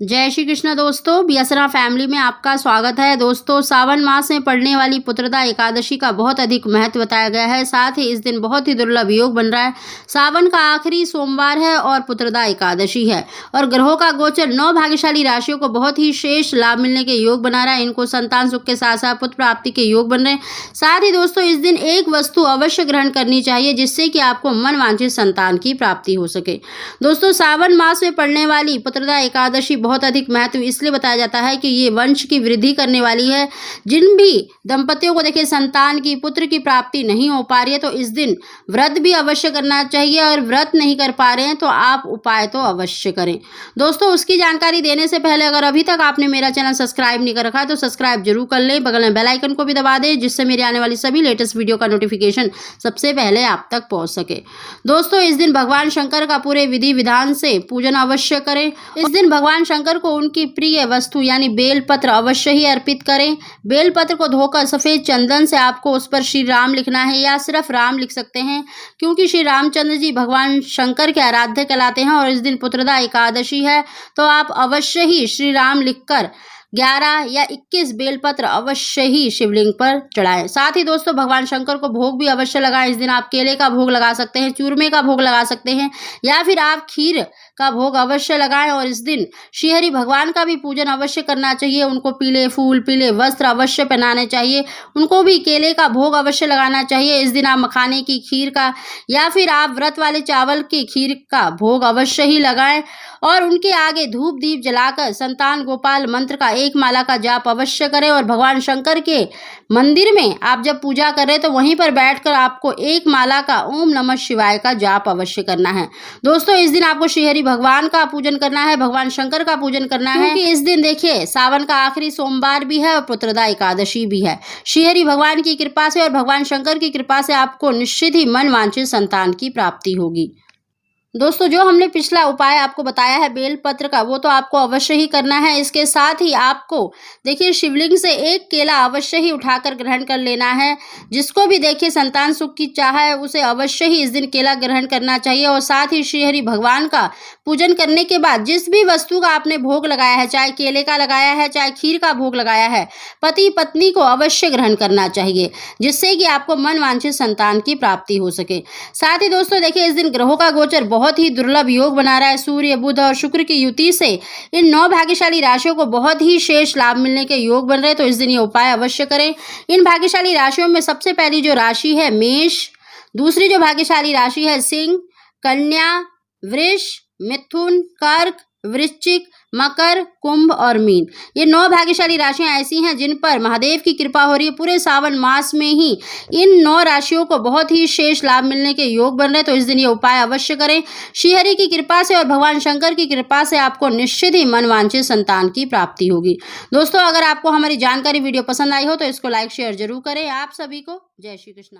जय श्री कृष्ण दोस्तों, बियसरा फैमिली में आपका स्वागत है। दोस्तों, सावन मास में पड़ने वाली पुत्रदा एकादशी का बहुत अधिक महत्व बताया गया है। साथ ही इस दिन बहुत ही दुर्लभ योग बन रहा है। सावन का आखिरी सोमवार है और पुत्रदा एकादशी है और ग्रहों का गोचर 9 भाग्यशाली राशियों को बहुत ही शेष लाभ मिलने के योग बना रहा है। इनको संतान सुख के साथ साथ पुत्र प्राप्ति के योग बन रहे हैं। साथ ही दोस्तों, इस दिन एक वस्तु अवश्य ग्रहण करनी चाहिए जिससे कि आपको मन वांछित संतान की प्राप्ति हो सके। दोस्तों, सावन मास में पड़ने वाली पुत्रदा एकादशी बहुत अधिक महत्व इसलिए बताया जाता है कि ये वंश की वृद्धि करने वाली है। जिन भी दंपतियों को देखिए संतान की पुत्र की प्राप्ति नहीं हो पा रही है तो इस दिन व्रत भी अवश्य करना चाहिए और व्रत नहीं कर पा रहे हैं तो आप उपाय तो अवश्य करें। दोस्तों, उसकी जानकारी देने से पहले अगर अभी तक आपने मेरा चैनल सब्सक्राइब नहीं कर रखा है तो सब्सक्राइब जरूर कर लें। बगल में बेल आइकन को भी दबा दें जिससे मेरे आने वाली सभी लेटेस्ट वीडियो का नोटिफिकेशन सबसे पहले आप तक पहुंच सके। दोस्तों, इस दिन भगवान शंकर का पूरे विधि विधान से पूजन अवश्य करें। इस दिन भगवान शंकर को उनकी प्रिय वस्तु यानी बेलपत्र अवश्य ही अर्पित करें। बेलपत्र को धोकर सफेद चंदन से आपको उस पर श्री राम लिखना है या सिर्फ राम लिख सकते हैं, क्योंकि श्री रामचंद्र जी भगवान शंकर के आराध्य कहलाते हैं और इस दिन पुत्रदा एकादशी है तो आप अवश्य ही श्री राम लिखकर 11 या 21 बेलपत्र अवश्य ही शिवलिंग पर चढ़ाएं। साथ ही दोस्तों, भगवान शंकर को भोग भी अवश्य लगाएं। इस दिन आप केले का भोग लगा सकते हैं, चूरमे का भोग लगा सकते हैं या फिर आप खीर का भोग अवश्य लगाएं। और इस दिन श्रीहरि भगवान का भी पूजन अवश्य करना चाहिए। उनको पीले फूल, पीले वस्त्र अवश्य पहनाने चाहिए। उनको भी केले का भोग अवश्य लगाना चाहिए। इस दिन आप मखाने की खीर का या फिर आप व्रत वाले चावल की खीर का भोग अवश्य ही लगाएं और उनके आगे धूप दीप जलाकर संतान गोपाल मंत्र का एक माला का जाप अवश्य करें। और भगवान शंकर के मंदिर में आप जब पूजा करें तो वहीं पर बैठकर आपको एक माला का ओम नमः शिवाय का जाप अवश्य करना है। दोस्तों, इस दिन आपको श्रीहरि भगवान का पूजन करना है, भगवान शंकर का पूजन करना है, क्योंकि इस दिन देखिए सावन का आखिरी सोमवार भी है और पुत्रदा एकादशी भी है। श्रीहरि भगवान की कृपा से और भगवान शंकर की कृपा से आपको निश्चित ही मन वांछित संतान की प्राप्ति होगी। दोस्तों, जो हमने पिछला उपाय आपको बताया है बेलपत्र का, वो तो आपको अवश्य ही करना है। इसके साथ ही आपको देखिए शिवलिंग से एक केला अवश्य ही उठाकर ग्रहण कर लेना है। जिसको भी देखिए संतान सुख की चाह है उसे अवश्य ही इस दिन केला ग्रहण करना चाहिए। और साथ ही श्रीहरि भगवान का पूजन करने के बाद जिस भी वस्तु का आपने भोग लगाया है, चाहे केले का लगाया है चाहे खीर का भोग लगाया है, पति पत्नी को अवश्य ग्रहण करना चाहिए जिससे कि आपको मन वांछित संतान की प्राप्ति हो सके। साथ ही दोस्तों, देखिए इस दिन ग्रहों का गोचर बहुत ही दुर्लभ योग बना रहा है। सूर्य, बुध और शुक्र की युति से इन 9 भाग्यशाली राशियों को बहुत ही शेष लाभ मिलने के योग बन रहे हैं तो इस दिन ये उपाय अवश्य करें। इन भाग्यशाली राशियों में सबसे पहली जो राशि है मेष, दूसरी जो भाग्यशाली राशि है सिंह, कन्या, वृष, मिथुन, कर्क, वृश्चिक, मकर, कुंभ और मीन। ये 9 भाग्यशाली राशियां ऐसी हैं जिन पर महादेव की कृपा हो रही है। पूरे सावन मास में ही इन 9 राशियों को बहुत ही शेष लाभ मिलने के योग बन रहे हैं तो इस दिन ये उपाय अवश्य करें। श्रीहरि की कृपा से और भगवान शंकर की कृपा से आपको निश्चित ही मन वांछित संतान की प्राप्ति होगी। दोस्तों, अगर आपको हमारी जानकारी वीडियो पसंद आई हो तो इसको लाइक शेयर जरूर करें। आप सभी को जय श्री कृष्ण।